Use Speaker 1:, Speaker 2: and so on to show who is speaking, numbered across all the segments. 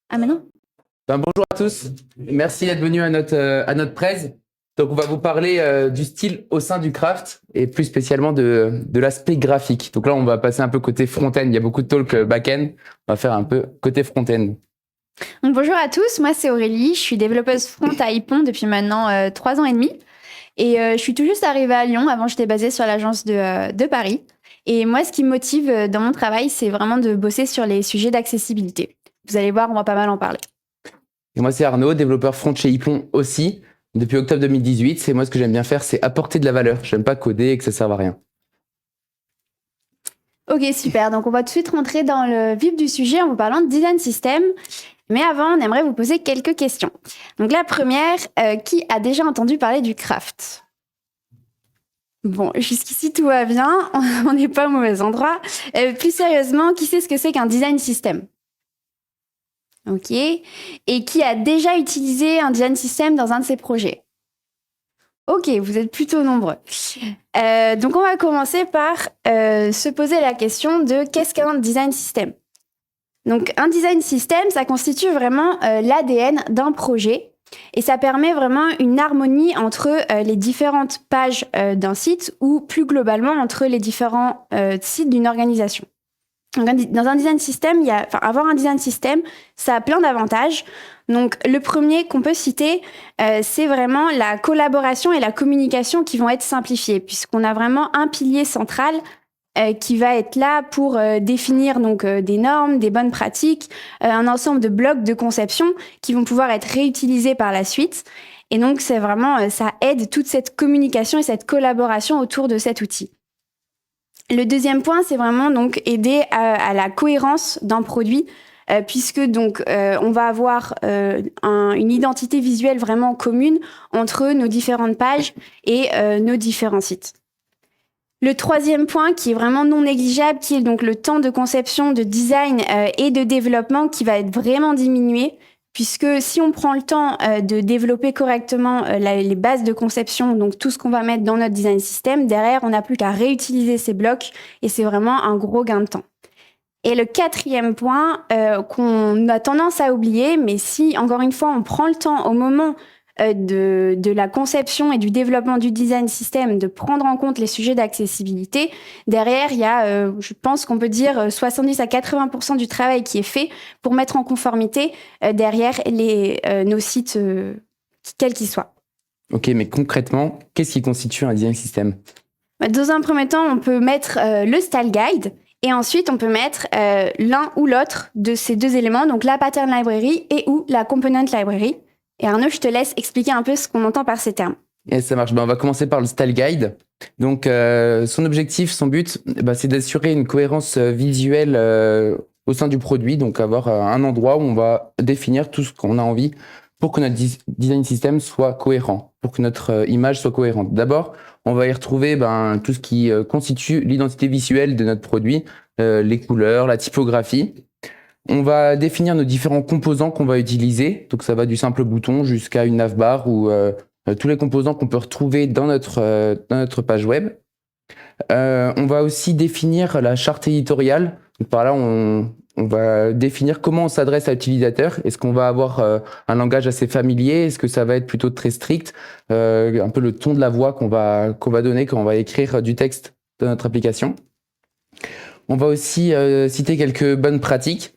Speaker 1: Ah, mais non.
Speaker 2: Bonjour à tous, merci d'être venus à notre presse. Donc on va vous parler du style au sein du craft et plus spécialement de l'aspect graphique. Donc là on va passer un peu côté front-end, il y a beaucoup de talk back-end, on va faire un peu côté front-end.
Speaker 1: Donc, bonjour à tous, moi c'est Aurélie, je suis développeuse front à Ypon depuis maintenant 3 ans et demi. Et je suis tout juste arrivée à Lyon, avant j'étais basée sur l'agence de Paris. Et moi ce qui me motive dans mon travail, c'est vraiment de bosser sur les sujets d'accessibilité. Vous allez voir, on va pas mal en parler.
Speaker 2: Et moi c'est Arnaud, développeur front chez Ypon aussi, depuis octobre 2018. C'est moi ce que j'aime bien faire, c'est apporter de la valeur. J'aime pas coder et que ça serve à rien.
Speaker 1: Ok, super, donc on va tout de suite rentrer dans le vif du sujet en vous parlant de design system. Mais avant, on aimerait vous poser quelques questions. Donc la première, qui a déjà entendu parler du craft ? Bon, jusqu'ici tout va bien, on n'est pas au mauvais endroit. Plus sérieusement, qui sait ce que c'est qu'un design system ? Ok. Et qui a déjà utilisé un design system dans un de ses projets ? Ok, vous êtes plutôt nombreux. Donc on va commencer par se poser la question de qu'est-ce qu'un design system ? Donc un design system, ça constitue vraiment l'ADN d'un projet et ça permet vraiment une harmonie entre les différentes pages d'un site ou plus globalement entre les différents sites d'une organisation. Donc, dans un design system, avoir un design system, ça a plein d'avantages. Donc le premier qu'on peut citer, c'est vraiment la collaboration et la communication qui vont être simplifiées puisqu'on a vraiment un pilier central qui va être là pour définir donc des normes, des bonnes pratiques, un ensemble de blocs de conception qui vont pouvoir être réutilisés par la suite. Et donc, c'est vraiment, ça aide toute cette communication et cette collaboration autour de cet outil. Le deuxième point, c'est vraiment donc aider à la cohérence d'un produit, puisque donc on va avoir une identité visuelle vraiment commune entre nos différentes pages et nos différents sites. Le troisième point, qui est vraiment non négligeable, qui est donc le temps de conception, de design et de développement qui va être vraiment diminué, puisque si on prend le temps de développer correctement les bases de conception, donc tout ce qu'on va mettre dans notre design system, derrière, on n'a plus qu'à réutiliser ces blocs et c'est vraiment un gros gain de temps. Et le quatrième point qu'on a tendance à oublier, mais si, encore une fois, on prend le temps au moment de la conception et du développement du design system, de prendre en compte les sujets d'accessibilité. Derrière, il y a, je pense qu'on peut dire, 70 à 80% du travail qui est fait pour mettre en conformité derrière nos sites, quels qu'ils soient.
Speaker 2: Ok, mais concrètement, qu'est-ce qui constitue un design system ?
Speaker 1: Dans un premier temps, on peut mettre le style guide et ensuite on peut mettre l'un ou l'autre de ces deux éléments, donc la pattern library et ou la component library. Et Arnaud, je te laisse expliquer un peu ce qu'on entend par ces termes.
Speaker 2: Et ça marche. On va commencer par le style guide. Donc, son objectif, son but, c'est d'assurer une cohérence visuelle au sein du produit. Donc, avoir un endroit où on va définir tout ce qu'on a envie pour que notre design system soit cohérent, pour que notre image soit cohérente. D'abord, on va y retrouver tout ce qui constitue l'identité visuelle de notre produit, les couleurs, la typographie. On va définir nos différents composants qu'on va utiliser. Donc, ça va du simple bouton jusqu'à une navbar ou tous les composants qu'on peut retrouver dans notre page web. On va aussi définir la charte éditoriale. Donc, par là, on va définir comment on s'adresse à l'utilisateur. Est-ce qu'on va avoir un langage assez familier ? Est-ce que ça va être plutôt très strict ? Un peu le ton de la voix qu'on va donner quand on va écrire du texte dans notre application. On va aussi citer quelques bonnes pratiques.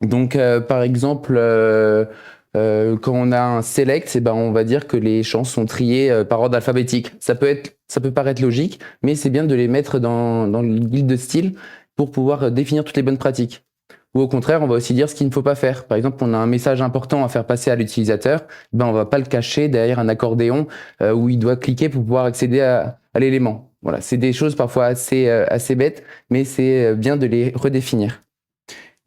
Speaker 2: Donc, par exemple, quand on a un select, on va dire que les champs sont triés par ordre alphabétique. Ça peut paraître logique, mais c'est bien de les mettre dans le guide de style pour pouvoir définir toutes les bonnes pratiques. Ou au contraire, on va aussi dire ce qu'il ne faut pas faire. Par exemple, on a un message important à faire passer à l'utilisateur, on va pas le cacher derrière un accordéon où il doit cliquer pour pouvoir accéder à l'élément. Voilà, c'est des choses parfois assez bêtes, mais c'est bien de les redéfinir.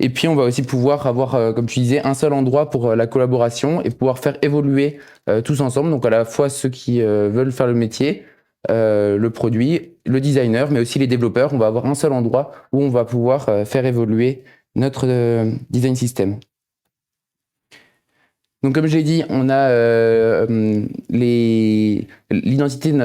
Speaker 2: Et puis, on va aussi pouvoir avoir, comme tu disais, un seul endroit pour la collaboration et pouvoir faire évoluer tous ensemble. Donc, à la fois ceux qui veulent faire le métier, le produit, le designer, mais aussi les développeurs. On va avoir un seul endroit où on va pouvoir faire évoluer notre design system. Donc, comme j'ai dit, on a l'identité de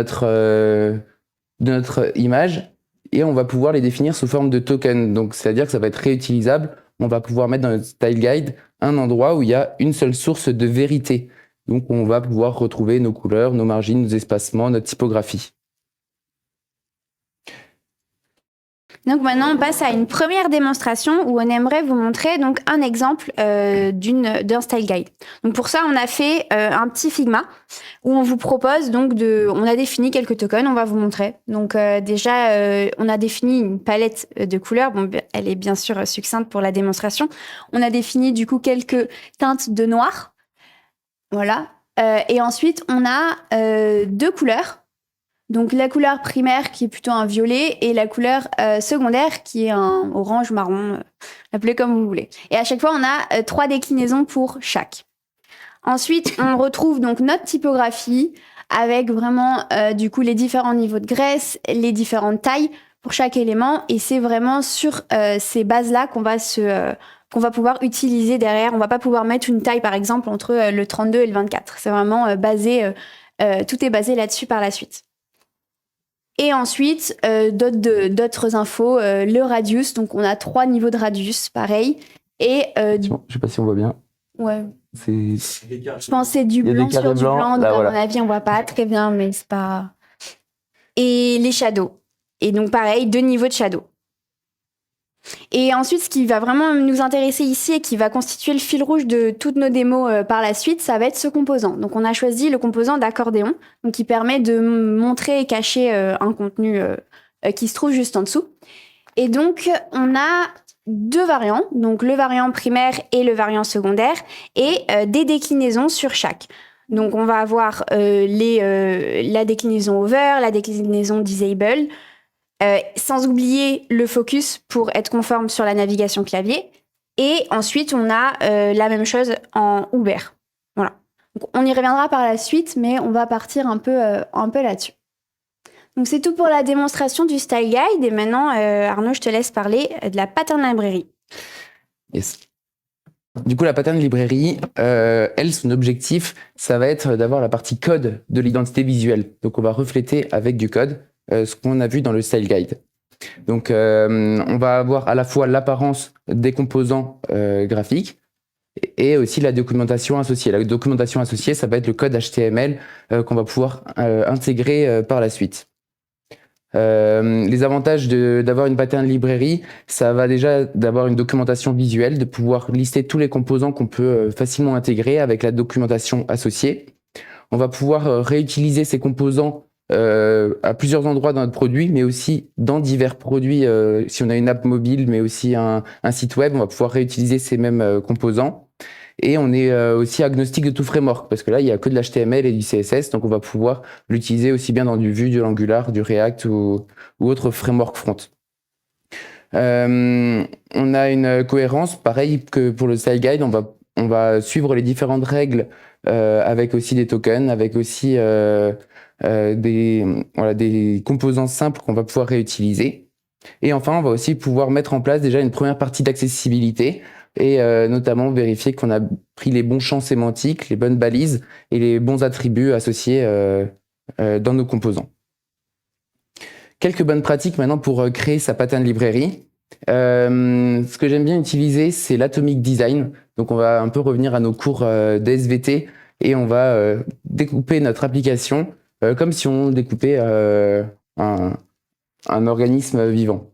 Speaker 2: notre image et on va pouvoir les définir sous forme de token. Donc, c'est-à-dire que ça va être réutilisable. On va pouvoir mettre dans notre style guide un endroit où il y a une seule source de vérité. Donc, on va pouvoir retrouver nos couleurs, nos margines, nos espacements, notre typographie.
Speaker 1: Donc maintenant, on passe à une première démonstration où on aimerait vous montrer donc un exemple d'un style guide. Donc pour ça, on a fait un petit Figma où on vous propose donc on a défini quelques tokens, on va vous montrer. Donc déjà, on a défini une palette de couleurs. Bon, elle est bien sûr succincte pour la démonstration. On a défini du coup quelques teintes de noir. Voilà. Et ensuite, on a 2 couleurs. Donc la couleur primaire qui est plutôt un violet et la couleur secondaire qui est un orange marron, appelez comme vous voulez. Et à chaque fois, on a 3 déclinaisons pour chaque. Ensuite, on retrouve donc notre typographie avec vraiment du coup les différents niveaux de graisse, les différentes tailles pour chaque élément. Et c'est vraiment sur ces bases-là qu'on va pouvoir utiliser derrière. On va pas pouvoir mettre une taille par exemple entre le 32 et le 24. C'est vraiment tout est basé là-dessus par la suite. Et ensuite, d'autres infos, le radius. Donc, on a 3 niveaux de radius, pareil. Et,
Speaker 2: Je sais pas si on voit bien.
Speaker 1: Ouais.
Speaker 2: Je
Speaker 1: pense que c'est du blanc sur du blanc. Donc, à mon avis, on voit pas très bien, mais c'est pas... Et les shadows. Et donc, pareil, 2 niveaux de shadow. Et ensuite, ce qui va vraiment nous intéresser ici et qui va constituer le fil rouge de toutes nos démos par la suite, ça va être ce composant. Donc, on a choisi le composant d'accordéon, donc qui permet de montrer et cacher un contenu qui se trouve juste en dessous. Et donc, on a 2 variants, donc le variant primaire et le variant secondaire, et des déclinaisons sur chaque. Donc, on va avoir la déclinaison over, la déclinaison disable, sans oublier le focus pour être conforme sur la navigation clavier. Et ensuite, on a la même chose en Uber. Voilà. Donc, on y reviendra par la suite, mais on va partir un peu là-dessus. Donc, c'est tout pour la démonstration du Style Guide. Et maintenant, Arnaud, je te laisse parler de la Pattern Library.
Speaker 2: Yes. Du coup, la Pattern Library, elle, son objectif, ça va être d'avoir la partie code de l'identité visuelle. Donc, on va refléter avec du code ce qu'on a vu dans le Style Guide. Donc, on va avoir à la fois l'apparence des composants graphiques et aussi la documentation associée. La documentation associée, ça va être le code HTML qu'on va pouvoir intégrer par la suite. Les avantages d'avoir une pattern library, ça va déjà d'avoir une documentation visuelle, de pouvoir lister tous les composants qu'on peut facilement intégrer avec la documentation associée. On va pouvoir réutiliser ces composants à plusieurs endroits dans notre produit, mais aussi dans divers produits. Si on a une app mobile, mais aussi un site web, on va pouvoir réutiliser ces mêmes composants. Et on est aussi agnostique de tout framework, parce que là, il n'y a que de l'HTML et du CSS, donc on va pouvoir l'utiliser aussi bien dans du Vue, de l'Angular, du React ou autre framework front. On a une cohérence, pareil que pour le Style Guide, on va suivre les différentes règles avec aussi des tokens, avec aussi des composants simples qu'on va pouvoir réutiliser. Et enfin, on va aussi pouvoir mettre en place déjà une première partie d'accessibilité et notamment vérifier qu'on a pris les bons champs sémantiques, les bonnes balises et les bons attributs associés dans nos composants. Quelques bonnes pratiques maintenant pour créer sa pattern library. Ce que j'aime bien utiliser, c'est l'atomic design. Donc on va un peu revenir à nos cours d'SVT et on va découper notre application comme si on découpait un organisme vivant.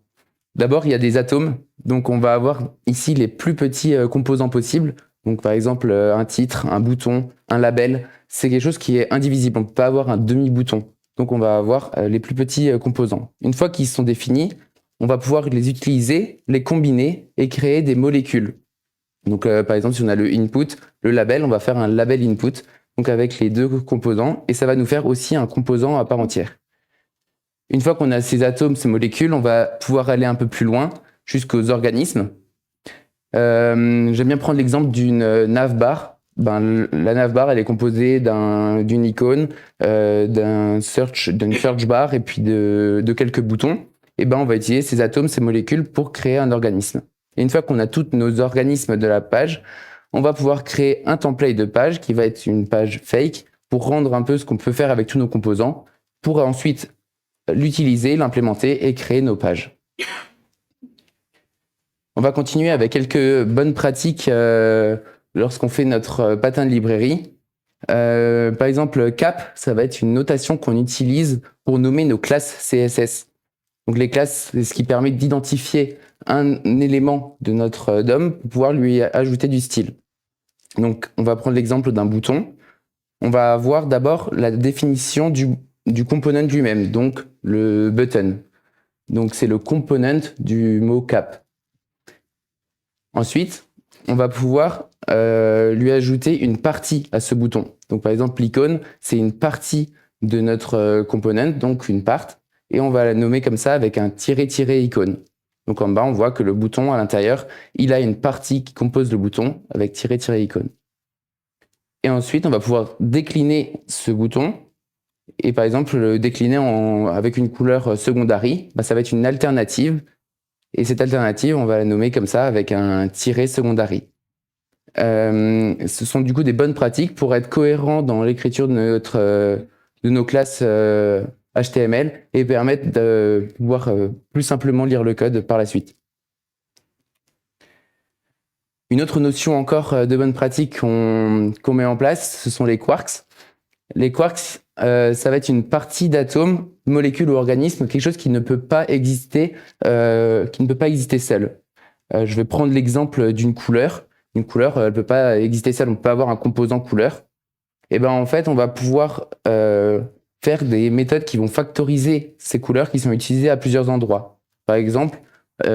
Speaker 2: D'abord, il y a des atomes. Donc, on va avoir ici les plus petits composants possibles. Donc, par exemple, un titre, un bouton, un label. C'est quelque chose qui est indivisible. On ne peut pas avoir un demi-bouton. Donc, on va avoir les plus petits composants. Une fois qu'ils sont définis, on va pouvoir les utiliser, les combiner et créer des molécules. Donc, par exemple, si on a le input, le label, on va faire un label input. Donc, avec les 2 composants. Et ça va nous faire aussi un composant à part entière. Une fois qu'on a ces atomes, ces molécules, on va pouvoir aller un peu plus loin jusqu'aux organismes. J'aime bien prendre l'exemple d'une navbar. La navbar, elle est composée d'une icône, d'une search bar et puis de quelques boutons. Et on va utiliser ces atomes, ces molécules pour créer un organisme. Et une fois qu'on a tous nos organismes de la page, on va pouvoir créer un template de page qui va être une page fake pour rendre un peu ce qu'on peut faire avec tous nos composants, pour ensuite l'utiliser, l'implémenter et créer nos pages. On va continuer avec quelques bonnes pratiques lorsqu'on fait notre patin de librairie. Par exemple, cap, ça va être une notation qu'on utilise pour nommer nos classes CSS. Donc les classes, c'est ce qui permet d'identifier un élément de notre DOM pour pouvoir lui ajouter du style. Donc on va prendre l'exemple d'un bouton. On va avoir d'abord la définition du component lui-même, donc le button. Donc c'est le component du mot cap. Ensuite, on va pouvoir lui ajouter une partie à ce bouton. Donc par exemple, l'icône, c'est une partie de notre component, donc une part, et on va la nommer comme ça avec un tiré icône. Donc en bas, on voit que le bouton à l'intérieur, il a une partie qui compose le bouton avec tiré icône. Et ensuite, on va pouvoir décliner ce bouton. Et par exemple, le décliner avec une couleur secondary, ça va être une alternative. Et cette alternative, on va la nommer comme ça avec un tiré secondary. Ce sont du coup des bonnes pratiques pour être cohérent dans l'écriture de nos classes HTML et permettre de pouvoir plus simplement lire le code par la suite. Une autre notion encore de bonne pratique qu'on met en place, ce sont les quarks. Les quarks, ça va être une partie d'atome, molécule ou organisme, quelque chose qui ne peut pas exister, seul. Je vais prendre l'exemple d'une couleur. Une couleur, elle ne peut pas exister seule, on peut pas avoir un composant couleur. Et en fait, on va pouvoir faire des méthodes qui vont factoriser ces couleurs qui sont utilisées à plusieurs endroits. Par exemple,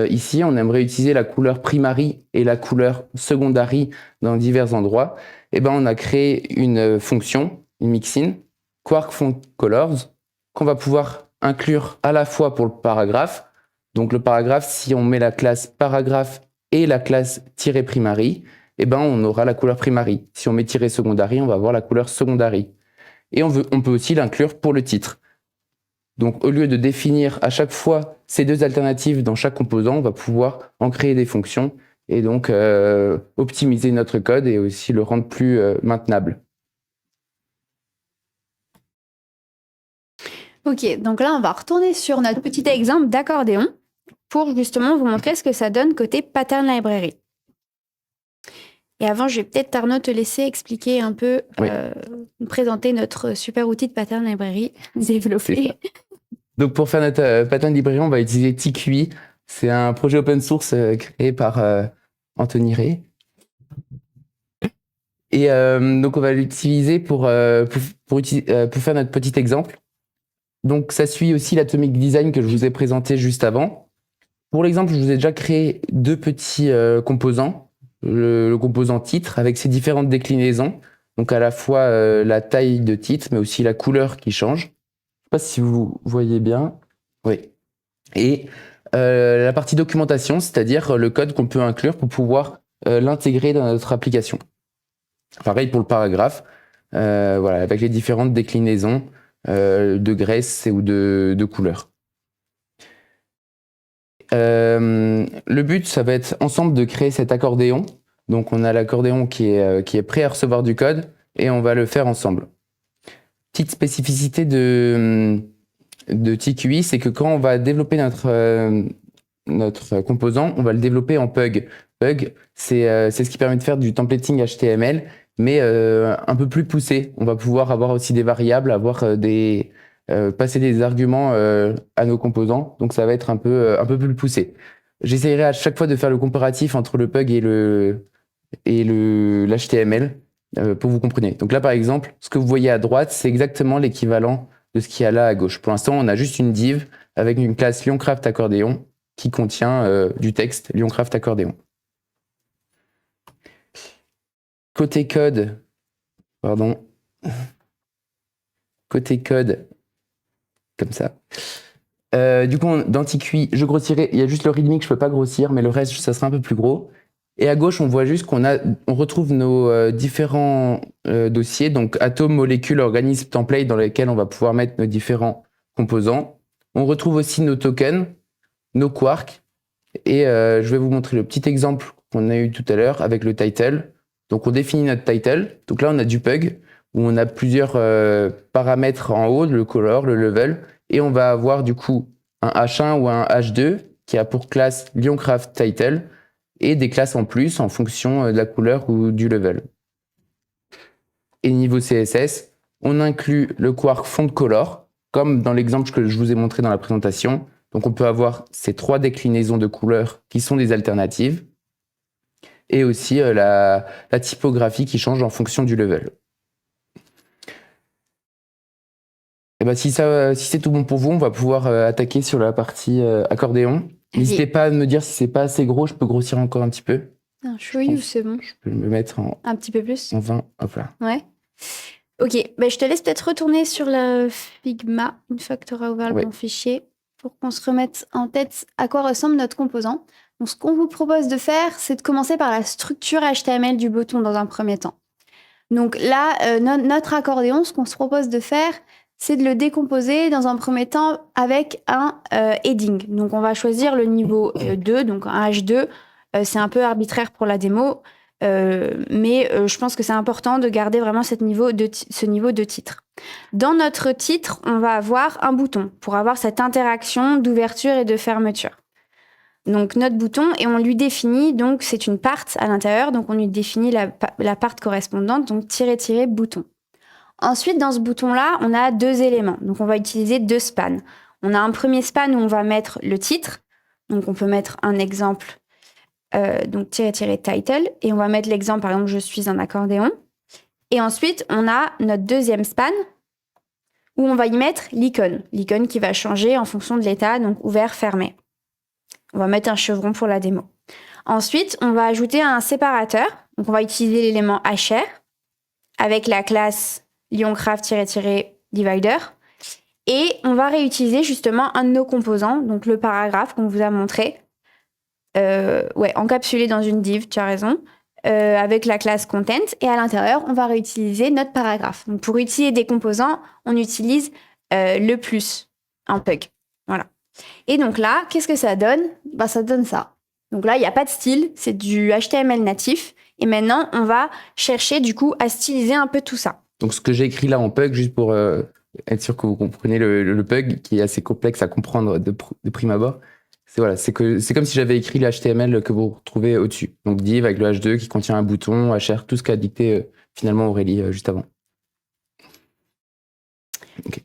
Speaker 2: ici, on aimerait utiliser la couleur primary et la couleur secondary dans divers endroits. On a créé une fonction, une mixin, quark_font_colors, qu'on va pouvoir inclure à la fois pour le paragraphe. Donc le paragraphe, si on met la classe paragraphe et la classe -primary, on aura la couleur primary. Si on met -secondary, on va avoir la couleur secondary. Et on peut aussi l'inclure pour le titre. Donc au lieu de définir à chaque fois ces deux alternatives dans chaque composant, on va pouvoir en créer des fonctions et donc optimiser notre code et aussi le rendre plus maintenable.
Speaker 1: Ok, donc là, on va retourner sur notre petit exemple d'accordéon pour justement vous montrer ce que ça donne côté Pattern Library. Et avant, je vais peut-être, Arnaud, te laisser expliquer un peu,
Speaker 2: Oui.
Speaker 1: présenter notre super outil de Pattern Library développé.
Speaker 2: Donc pour faire notre Pattern Library, on va utiliser TQI. C'est un projet open source créé par Anthony Ray. Et donc on va l'utiliser pour faire notre petit exemple. Donc ça suit aussi l'Atomic Design que je vous ai présenté juste avant. Pour l'exemple, je vous ai déjà créé deux petits composants. Le composant titre avec ses différentes déclinaisons. Donc à la fois la taille de titre, mais aussi la couleur qui change. Je ne sais pas si vous voyez bien. Oui. Et la partie documentation, c'est-à-dire le code qu'on peut inclure pour pouvoir l'intégrer dans notre application. Pareil pour le paragraphe, voilà, avec les différentes déclinaisons de graisse ou de couleurs. Le but, ça va être ensemble de créer cet accordéon. Donc on a l'accordéon qui est prêt à recevoir du code et on va le faire ensemble. Petite spécificité de TQI, c'est que quand on va développer notre composant, on va le développer en Pug. Pug, c'est ce qui permet de faire du templating HTML, mais un peu plus poussé. On va pouvoir avoir aussi des variables, passer des arguments à nos composants, donc ça va être un peu plus poussé. J'essaierai à chaque fois de faire le comparatif entre le Pug et l'HTML pour vous compreniez. Donc là, par exemple, ce que vous voyez à droite, c'est exactement l'équivalent de ce qu'il y a là à gauche. Pour l'instant, on a juste une div avec une classe Lioncraft Accordéon qui contient du texte Lioncraft Accordéon. Côté code, comme ça. Du coup, dans TQI, je grossirai, il y a juste le readme que je peux pas grossir, mais le reste, ça sera un peu plus gros. Et à gauche, on voit juste on retrouve nos différents dossiers, donc atomes, molécules, organismes, templates, dans lesquels on va pouvoir mettre nos différents composants. On retrouve aussi nos tokens, nos quarks, et je vais vous montrer le petit exemple qu'on a eu tout à l'heure avec le title. Donc on définit notre title. Donc là, on a du Pug, où on a plusieurs paramètres en haut, le color, le level, et on va avoir du coup un H1 ou un H2 qui a pour classe Lioncraft Title. et des classes en plus en fonction de la couleur ou du level. Et niveau CSS, on inclut le Quark Font Color, comme dans l'exemple que je vous ai montré dans la présentation. Donc on peut avoir ces 3 déclinaisons de couleurs qui sont des alternatives, et aussi la typographie qui change en fonction du level. Et si c'est tout bon pour vous, on va pouvoir attaquer sur la partie accordéon. N'hésitez pas à me dire si c'est pas assez gros, je peux grossir encore un petit peu.
Speaker 1: Un chouïou, c'est bon.
Speaker 2: Je peux me mettre
Speaker 1: un petit peu plus.
Speaker 2: En 20, hop là.
Speaker 1: Ouais. Ok, je te laisse peut-être retourner sur le Figma une fois que tu auras ouvert le bon fichier pour qu'on se remette en tête à quoi ressemble notre composant. Donc, ce qu'on vous propose de faire, c'est de commencer par la structure HTML du bouton dans un premier temps. Donc là, notre accordéon, ce qu'on se propose de faire, c'est de le décomposer dans un premier temps avec un heading. Donc, on va choisir le niveau 2, donc un H2. C'est un peu arbitraire pour la démo, mais je pense que c'est important de garder vraiment ce niveau de titre. Dans notre titre, on va avoir un bouton pour avoir cette interaction d'ouverture et de fermeture. Donc, notre bouton, et on lui définit, donc c'est une part à l'intérieur, donc on lui définit la part correspondante, donc -- bouton. Ensuite, dans ce bouton-là, on a 2 éléments. Donc, on va utiliser 2 spans. On a un premier span où on va mettre le titre. Donc, on peut mettre un exemple, donc -- title. Et on va mettre l'exemple, par exemple, je suis un accordéon. Et ensuite, on a notre deuxième span où on va y mettre l'icône. L'icône qui va changer en fonction de l'état, donc ouvert, fermé. On va mettre un chevron pour la démo. Ensuite, on va ajouter un séparateur. Donc, on va utiliser l'élément HR avec la classe Lioncraft-divider. Et on va réutiliser justement un de nos composants, donc le paragraphe qu'on vous a montré, encapsulé dans une div, tu as raison, avec la classe content. Et à l'intérieur, on va réutiliser notre paragraphe. Donc, pour utiliser des composants, on utilise le plus, un pug. Voilà. Et donc là, qu'est-ce que ça donne ? Ça donne ça. Donc là, il n'y a pas de style, c'est du HTML natif. Et maintenant, on va chercher du coup à styliser un peu tout ça.
Speaker 2: Donc ce que j'ai écrit là en pug, juste pour être sûr que vous comprenez le pug, qui est assez complexe à comprendre de prime abord, c'est comme si j'avais écrit le HTML que vous retrouvez au-dessus. Donc div avec le H2 qui contient un bouton, HR, tout ce qu'a dicté finalement Aurélie juste avant.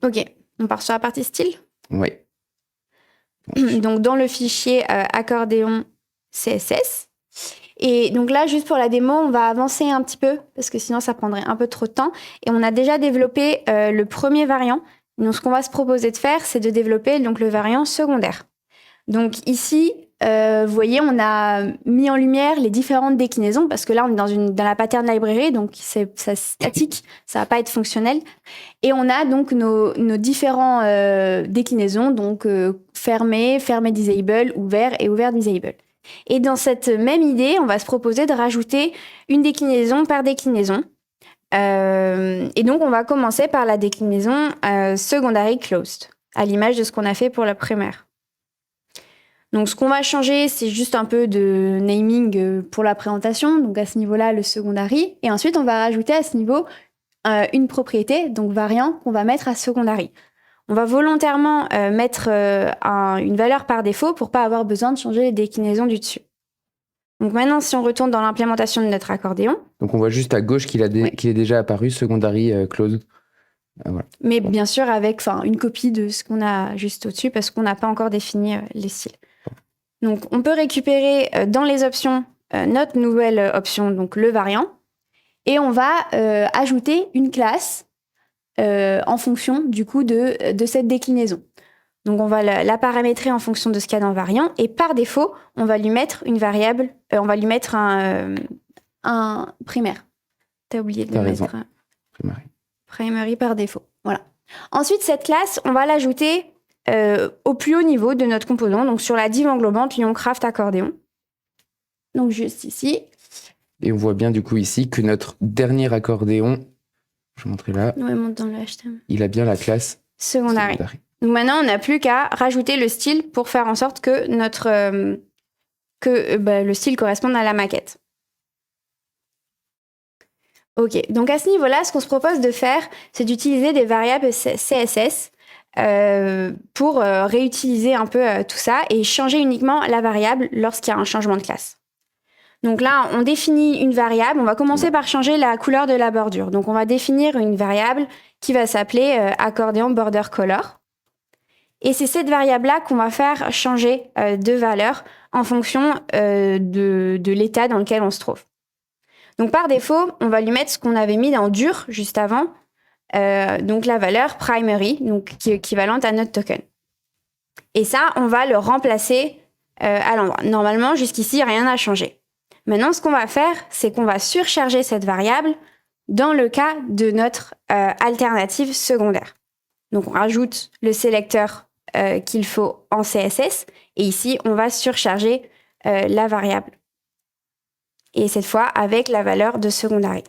Speaker 1: Ok, on part sur la partie style ?
Speaker 2: Oui.
Speaker 1: Donc, dans le fichier accordéon CSS. Et donc là, juste pour la démo, on va avancer un petit peu parce que sinon, ça prendrait un peu trop de temps. Et on a déjà développé le premier variant. Donc, ce qu'on va se proposer de faire, c'est de développer donc, le variant secondaire. Donc ici, vous voyez, on a mis en lumière les différentes déclinaisons parce que là, on est dans la pattern library, donc c'est statique, ça va pas être fonctionnel. Et on a donc nos différents déclinaisons, donc fermé disable, ouvert et ouvert disable. Et dans cette même idée, on va se proposer de rajouter une déclinaison par déclinaison. Et donc, on va commencer par la déclinaison secondary closed, à l'image de ce qu'on a fait pour la primaire. Donc, ce qu'on va changer, c'est juste un peu de naming pour la présentation. Donc, à ce niveau-là, le secondary. Et ensuite, on va rajouter à ce niveau une propriété, donc variant, qu'on va mettre à secondary. On va volontairement mettre une valeur par défaut pour pas avoir besoin de changer les déclinaisons du dessus. Donc maintenant, si on retourne dans l'implémentation de notre accordéon.
Speaker 2: Donc on voit juste à gauche qu'il est déjà apparu, secondary closed. Voilà.
Speaker 1: Mais bien sûr avec une copie de ce qu'on a juste au-dessus parce qu'on n'a pas encore défini les styles. Donc on peut récupérer dans les options notre nouvelle option, donc le variant, et on va ajouter une classe en fonction du coup de cette déclinaison. Donc, on va la paramétrer en fonction de ce qu'il y a dans le variant. Et par défaut, on va lui mettre une variable, on va lui mettre un primaire. Tu as oublié de le mettre. Primary par défaut. Voilà. Ensuite, cette classe, on va l'ajouter au plus haut niveau de notre composant, donc sur la div englobante Lioncraft accordéon. Donc, juste ici.
Speaker 2: Et on voit bien du coup ici que notre dernier accordéon, je vais montrer là,
Speaker 1: monte dans le HTML.
Speaker 2: Il a bien la classe
Speaker 1: secondary. Donc maintenant, on n'a plus qu'à rajouter le style pour faire en sorte que le style corresponde à la maquette. Ok, donc à ce niveau-là, ce qu'on se propose de faire, c'est d'utiliser des variables CSS pour réutiliser un peu tout ça et changer uniquement la variable lorsqu'il y a un changement de classe. Donc là, on définit une variable. On va commencer par changer la couleur de la bordure. Donc on va définir une variable qui va s'appeler accordéon border color. Et c'est cette variable-là qu'on va faire changer de valeur en fonction de l'état dans lequel on se trouve. Donc par défaut, on va lui mettre ce qu'on avait mis dans dur juste avant, donc la valeur primary, donc qui est équivalente à notre token. Et ça, on va le remplacer à l'endroit. Normalement, jusqu'ici, rien n'a changé. Maintenant, ce qu'on va faire, c'est qu'on va surcharger cette variable dans le cas de notre alternative secondaire. Donc on rajoute le sélecteur qu'il faut en CSS, et ici, on va surcharger la variable. Et cette fois, avec la valeur de secondary.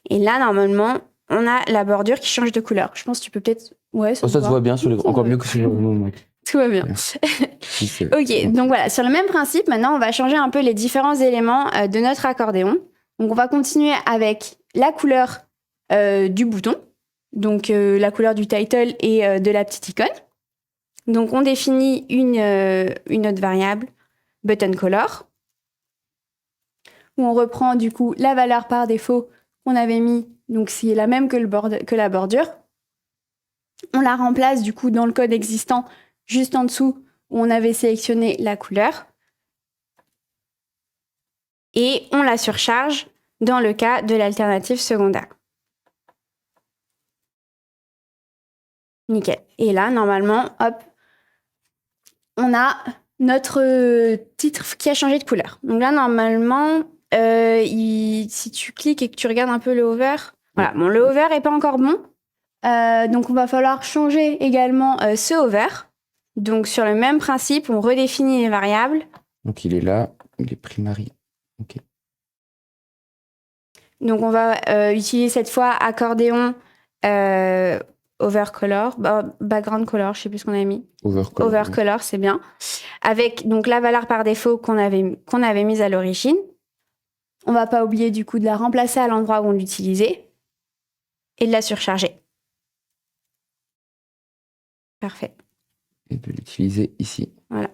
Speaker 1: Et là, normalement, on a la bordure qui change de couleur. Je pense que tu peux peut-être... Ouais,
Speaker 2: ça se voit bien, sur les... encore mieux que sur le...
Speaker 1: Tout va bien. Ok, donc voilà, sur le même principe, maintenant, on va changer un peu les différents éléments de notre accordéon. Donc, on va continuer avec la couleur du bouton, donc la couleur du title et de la petite icône. Donc, on définit une autre variable, button color, où on reprend du coup la valeur par défaut qu'on avait mis, donc c'est la même que la bordure. On la remplace du coup dans le code existant, juste en dessous où on avait sélectionné la couleur. Et on la surcharge dans le cas de l'alternative secondaire. Nickel. Et là, normalement, hop, on a notre titre qui a changé de couleur. Donc là, normalement, si tu cliques et que tu regardes un peu le hover, voilà, bon, le hover n'est pas encore bon. Donc, on va falloir changer également ce hover. Donc, sur le même principe, on redéfinit les variables.
Speaker 2: Donc, il est là, il est primary. Ok.
Speaker 1: Donc, on va utiliser cette fois accordéon overcolor, background color, je ne sais plus ce qu'on a mis. Overcolor, c'est bien. Avec donc la valeur par défaut qu'on avait mise à l'origine. On ne va pas oublier du coup de la remplacer à l'endroit où on l'utilisait et de la surcharger. Parfait.
Speaker 2: Et de l'utiliser ici.
Speaker 1: Voilà.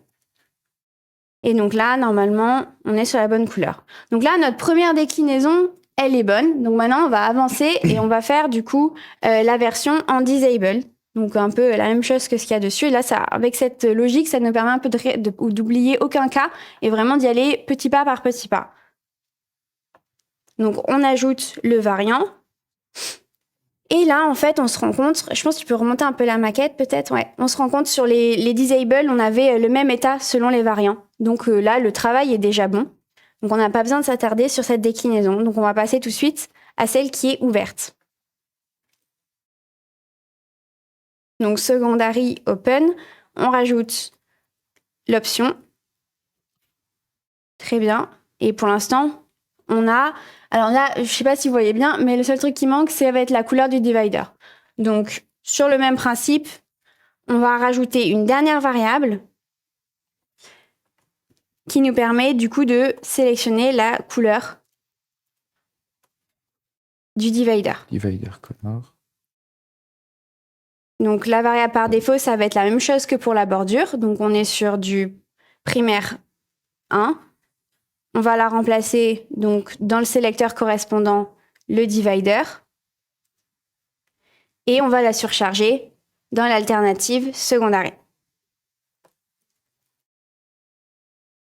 Speaker 1: Et donc là, normalement, on est sur la bonne couleur. Donc là, notre première déclinaison, elle est bonne. Donc maintenant, on va avancer et on va faire du coup la version en disable. Donc un peu la même chose que ce qu'il y a dessus. Et là, avec cette logique, ça nous permet un peu d'oublier aucun cas et vraiment d'y aller petit pas par petit pas. Donc on ajoute le variant. Et là, en fait, on se rend compte, je pense que tu peux remonter un peu la maquette peut-être, ouais. On se rend compte sur les disable, on avait le même état selon les variants. Donc là, le travail est déjà bon. Donc on n'a pas besoin de s'attarder sur cette déclinaison. Donc on va passer tout de suite à celle qui est ouverte. Donc secondary open, on rajoute l'option. Très bien. Et pour l'instant, on a... Alors là, je ne sais pas si vous voyez bien, mais le seul truc qui manque, ça va être la couleur du divider. Donc, sur le même principe, on va rajouter une dernière variable qui nous permet du coup de sélectionner la couleur du divider.
Speaker 2: Divider color.
Speaker 1: Donc, la variable par défaut, ça va être la même chose que pour la bordure. Donc, on est sur du primaire 1. On va la remplacer donc dans le sélecteur correspondant, le divider. Et on va la surcharger dans l'alternative secondaire.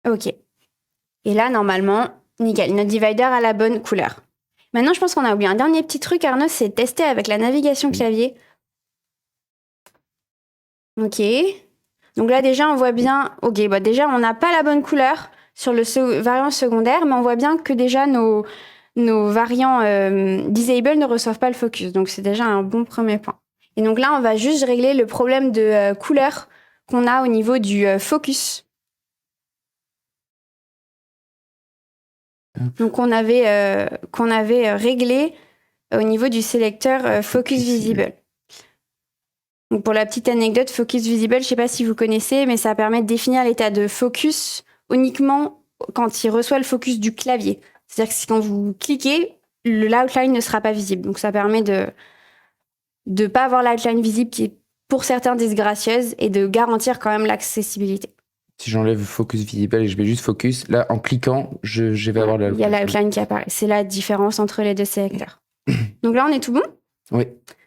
Speaker 1: OK. Et là, normalement, nickel, notre divider a la bonne couleur. Maintenant, je pense qu'on a oublié un dernier petit truc, Arnaud, c'est tester avec la navigation clavier. OK. Donc là, déjà, on voit bien... OK, déjà, on n'a pas la bonne couleur sur le variant secondaire, mais on voit bien que déjà nos variants disable ne reçoivent pas le focus. Donc, c'est déjà un bon premier point. Et donc là, on va juste régler le problème de couleur qu'on a au niveau du focus. Donc, qu'on avait réglé au niveau du sélecteur focus visible. Donc, pour la petite anecdote, focus visible, je ne sais pas si vous connaissez, mais ça permet de définir l'état de focus uniquement quand il reçoit le focus du clavier. C'est-à-dire que quand vous cliquez, l'outline ne sera pas visible. Donc, ça permet de ne pas avoir l'outline visible qui est pour certains disgracieuse et de garantir quand même l'accessibilité.
Speaker 2: Si j'enlève focus visible et je vais juste focus, là, en cliquant, je vais avoir
Speaker 1: Il y a l'outline qui apparaît. C'est la différence entre les deux sélecteurs. Donc là, on est tout bon?
Speaker 2: Oui.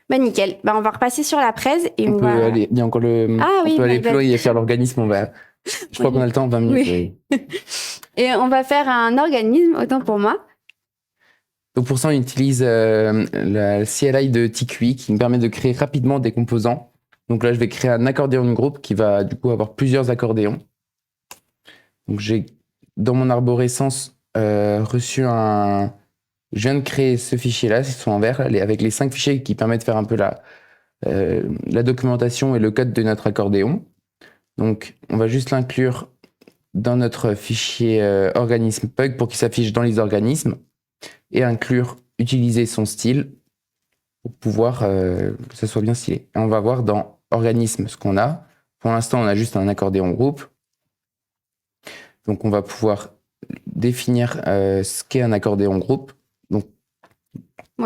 Speaker 1: Bah nickel. Bah, on va repasser sur la presse et on
Speaker 2: peut
Speaker 1: va...
Speaker 2: aller, il y a encore on peut aller plus loin et faire l'organisme. Je crois qu'on a le temps, 20 minutes.
Speaker 1: Oui. Et on va faire un organisme, autant pour moi.
Speaker 2: Donc pour ça, on utilise la CLI de TQI qui me permet de créer rapidement des composants. Donc là, je vais créer un accordéon de groupe qui va du coup avoir plusieurs accordéons. Donc j'ai dans mon arborescence reçu un... Je viens de créer ce fichier-là, ils sont en vert, avec les 5 fichiers qui permettent de faire un peu la documentation et le code de notre accordéon. Donc on va juste l'inclure dans notre fichier organisme Pug pour qu'il s'affiche dans les organismes et utiliser son style pour pouvoir que ça soit bien stylé. Et on va voir dans organisme ce qu'on a. Pour l'instant, on a juste un accordéon groupe. Donc on va pouvoir définir ce qu'est un accordéon groupe. Donc,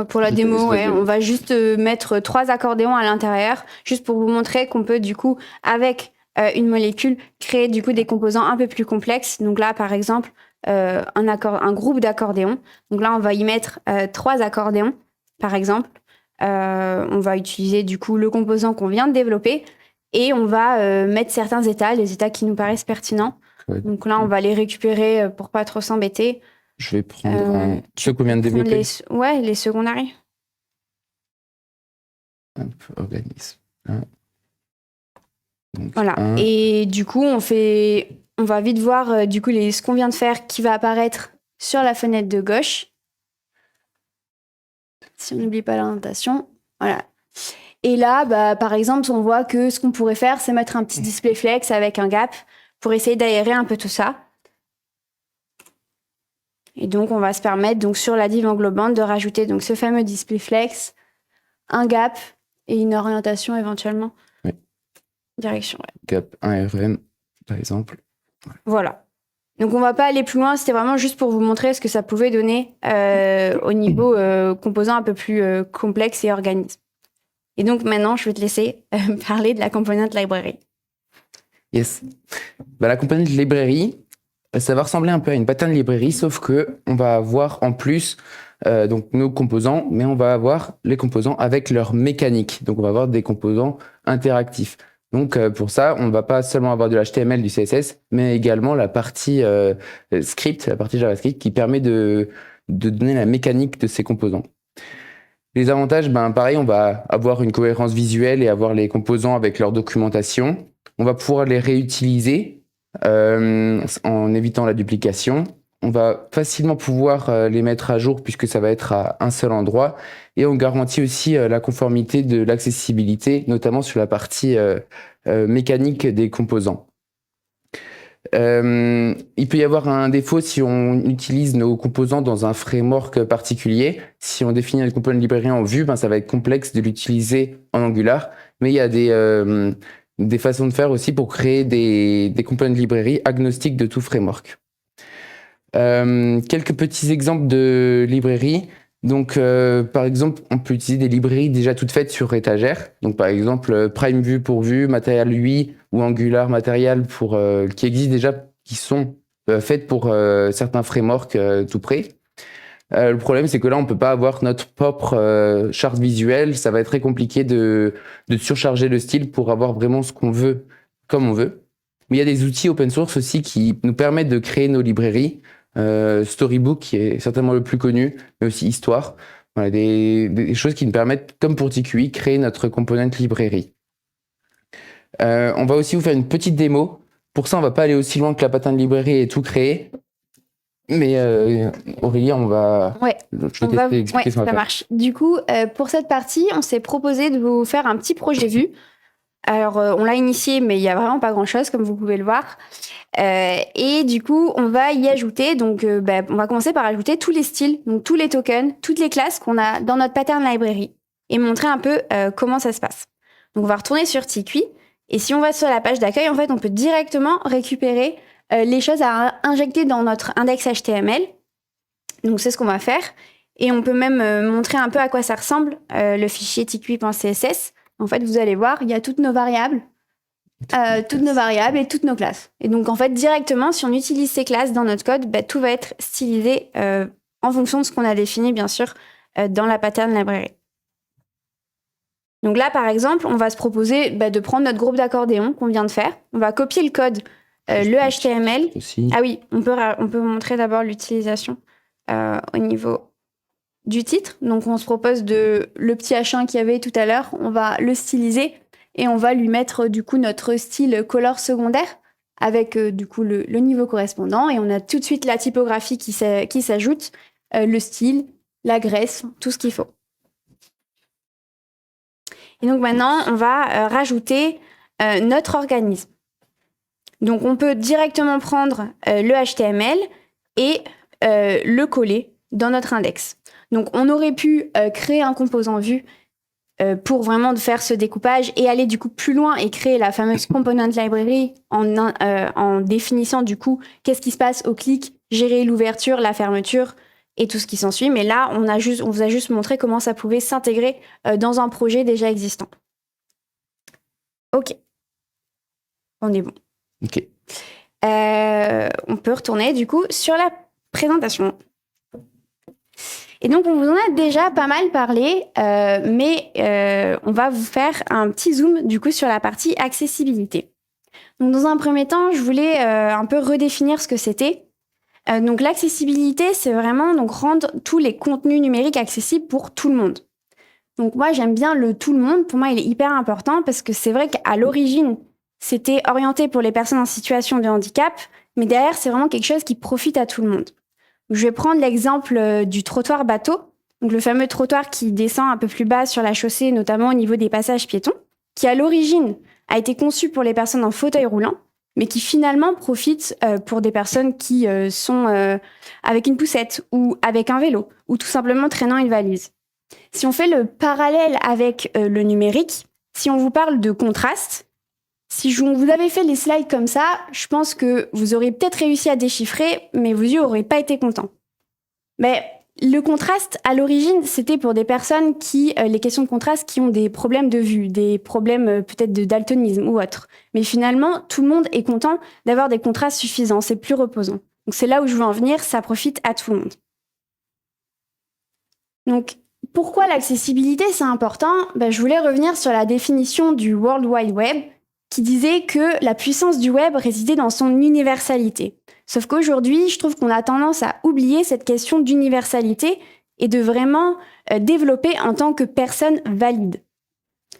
Speaker 1: pour la démo, on va juste mettre 3 accordéons à l'intérieur, juste pour vous montrer qu'on peut du coup, avec une molécule, créer du coup des composants un peu plus complexes. Donc là, par exemple, un groupe d'accordéons. Donc là, on va y mettre 3 accordéons, par exemple. On va utiliser du coup le composant qu'on vient de développer et on va mettre certains états, les états qui nous paraissent pertinents. Ouais. Donc là, on va les récupérer pour pas trop s'embêter.
Speaker 2: Je vais prendre ceux qu'on vient de développer.
Speaker 1: Les secondaries.
Speaker 2: Hop, organisme. Donc,
Speaker 1: voilà. Et du coup, on va vite voir du coup ce qu'on vient de faire qui va apparaître sur la fenêtre de gauche. Si on n'oublie pas l'orientation. Voilà. Et là, par exemple, on voit que ce qu'on pourrait faire, c'est mettre un petit display flex avec un gap pour essayer d'aérer un peu tout ça. Et donc, on va se permettre, donc, sur la div englobante, de rajouter donc, ce fameux display flex, un gap et une orientation éventuellement.
Speaker 2: Oui.
Speaker 1: Direction. Ouais.
Speaker 2: Gap 1 RM, par exemple.
Speaker 1: Voilà. Donc, on va pas aller plus loin. C'était vraiment juste pour vous montrer ce que ça pouvait donner au niveau composant un peu plus complexe et organisme. Et donc, maintenant, je vais te laisser parler de la component library.
Speaker 2: Yes. La component library, ça va ressembler un peu à une pattern library, sauf que on va avoir en plus donc nos composants, mais on va avoir les composants avec leur mécanique. Donc, on va avoir des composants interactifs. Donc, pour ça, on ne va pas seulement avoir de l'HTML, du CSS, mais également la partie script, la partie JavaScript qui permet de donner la mécanique de ces composants. Les avantages, pareil, on va avoir une cohérence visuelle et avoir les composants avec leur documentation. On va pouvoir les réutiliser en évitant la duplication. On va facilement pouvoir les mettre à jour puisque ça va être à un seul endroit. Et on garantit aussi la conformité de l'accessibilité, notamment sur la partie mécanique des composants. Il peut y avoir un défaut si on utilise nos composants dans un framework particulier. Si on définit une component library en Vue, ça va être complexe de l'utiliser en Angular. Mais il y a des façons de faire aussi pour créer des component library agnostiques de tout framework. Quelques petits exemples de librairies. Donc, par exemple, on peut utiliser des librairies déjà toutes faites sur étagère. Donc, par exemple, Prime Vue pour Vue, Material UI ou Angular Material qui existent déjà, qui sont faites pour certains frameworks tout près. Le problème, c'est que là, on peut pas avoir notre propre charte visuelle. Ça va être très compliqué de surcharger le style pour avoir vraiment ce qu'on veut, comme on veut. Mais il y a des outils open source aussi qui nous permettent de créer nos librairies. Storybook qui est certainement le plus connu, mais aussi Histoire. Voilà, des choses qui nous permettent, comme pour TQI, créer notre component librairie. On va aussi vous faire une petite démo. Pour ça, on va pas aller aussi loin que la pattern librairie et tout créer. Mais Aurélie, on va...
Speaker 1: Ouais,
Speaker 2: je vais tester, expliquer ce qu'on va
Speaker 1: ça
Speaker 2: faire.
Speaker 1: marche. Du coup, pour cette partie, on s'est proposé de vous faire un petit projet Vue. Alors, on l'a initié, mais il n'y a vraiment pas grand-chose, comme vous pouvez le voir. Et du coup, on va y ajouter, donc on va commencer par ajouter tous les styles, donc tous les tokens, toutes les classes qu'on a dans notre pattern library et montrer un peu comment ça se passe. Donc, on va retourner sur TQI et si on va sur la page d'accueil, en fait, on peut directement récupérer les choses à injecter dans notre index HTML. Donc, c'est ce qu'on va faire. Et on peut même montrer un peu à quoi ça ressemble, le fichier tqi.css. En fait, vous allez voir, il y a toutes nos variables toutes nos variables et toutes nos classes. Et donc, en fait, directement, si on utilise ces classes dans notre code, tout va être stylisé en fonction de ce qu'on a défini, bien sûr, dans la pattern library. Donc là, par exemple, on va se proposer de prendre notre groupe d'accordéon qu'on vient de faire. On va copier le code, le HTML.
Speaker 2: Aussi.
Speaker 1: Ah oui, on peut montrer d'abord l'utilisation au niveau du titre. Donc, on se propose le petit H1 qu'il y avait tout à l'heure, on va le styliser et on va lui mettre du coup notre style color secondaire avec du coup le niveau correspondant. Et on a tout de suite la typographie qui s'ajoute, le style, la graisse, tout ce qu'il faut. Et donc maintenant, on va rajouter notre organisme. Donc on peut directement prendre le HTML et le coller dans notre index. Donc on aurait pu créer un composant vue pour vraiment faire ce découpage et aller du coup plus loin et créer la fameuse component library en définissant du coup qu'est-ce qui se passe au clic, gérer l'ouverture, la fermeture et tout ce qui s'ensuit. Mais là, on vous a juste montré comment ça pouvait s'intégrer dans un projet déjà existant. Ok. On est bon.
Speaker 2: Ok.
Speaker 1: On peut retourner du coup sur la présentation. Et donc, on vous en a déjà pas mal parlé, mais on va vous faire un petit zoom du coup sur la partie accessibilité. Donc, dans un premier temps, je voulais un peu redéfinir ce que c'était. Donc, l'accessibilité, c'est vraiment donc rendre tous les contenus numériques accessibles pour tout le monde. Donc, moi, j'aime bien le tout le monde. Pour moi, il est hyper important parce que c'est vrai qu'à l'origine, c'était orienté pour les personnes en situation de handicap, mais derrière, c'est vraiment quelque chose qui profite à tout le monde. Je vais prendre l'exemple du trottoir bateau, donc le fameux trottoir qui descend un peu plus bas sur la chaussée, notamment au niveau des passages piétons, qui à l'origine a été conçu pour les personnes en fauteuil roulant, mais qui finalement profite pour des personnes qui sont avec une poussette ou avec un vélo, ou tout simplement traînant une valise. Si on fait le parallèle avec le numérique, si on vous parle de contraste, si vous avez fait les slides comme ça, je pense que vous auriez peut-être réussi à déchiffrer, mais vos yeux n'auraient pas été contents. Mais le contraste, à l'origine, c'était pour des personnes les questions de contraste qui ont des problèmes de vue, des problèmes peut-être de daltonisme ou autre. Mais finalement, tout le monde est content d'avoir des contrastes suffisants, c'est plus reposant. Donc c'est là où je veux en venir, ça profite à tout le monde. Donc, pourquoi l'accessibilité, c'est important ? Je voulais revenir sur la définition du World Wide Web, qui disait que la puissance du web résidait dans son universalité. Sauf qu'aujourd'hui, je trouve qu'on a tendance à oublier cette question d'universalité et de vraiment développer en tant que personne valide.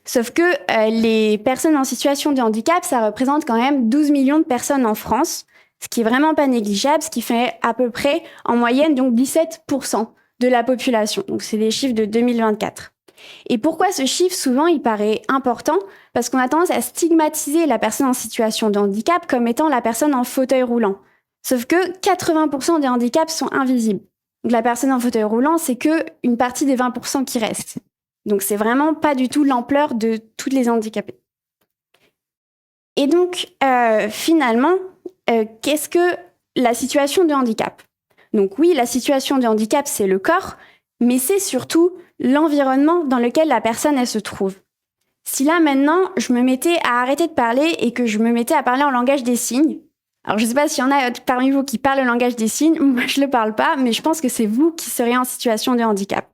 Speaker 1: Sauf que les personnes en situation de handicap, ça représente quand même 12 millions de personnes en France, ce qui est vraiment pas négligeable, ce qui fait à peu près en moyenne donc 17% de la population. Donc c'est des chiffres de 2024. Et pourquoi ce chiffre, souvent, il paraît important ? Parce qu'on a tendance à stigmatiser la personne en situation de handicap comme étant la personne en fauteuil roulant. Sauf que 80% des handicaps sont invisibles. Donc la personne en fauteuil roulant, c'est qu'une partie des 20% qui restent. Donc c'est vraiment pas du tout l'ampleur de tous les handicapés. Et donc, finalement, qu'est-ce que la situation de handicap ? Donc oui, la situation de handicap, c'est le corps, mais c'est surtout l'environnement dans lequel la personne elle se trouve. Si là maintenant je me mettais à arrêter de parler et que je me mettais à parler en langage des signes, alors je ne sais pas s'il y en a parmi vous qui parlent le langage des signes, moi je ne le parle pas, mais je pense que c'est vous qui seriez en situation de handicap.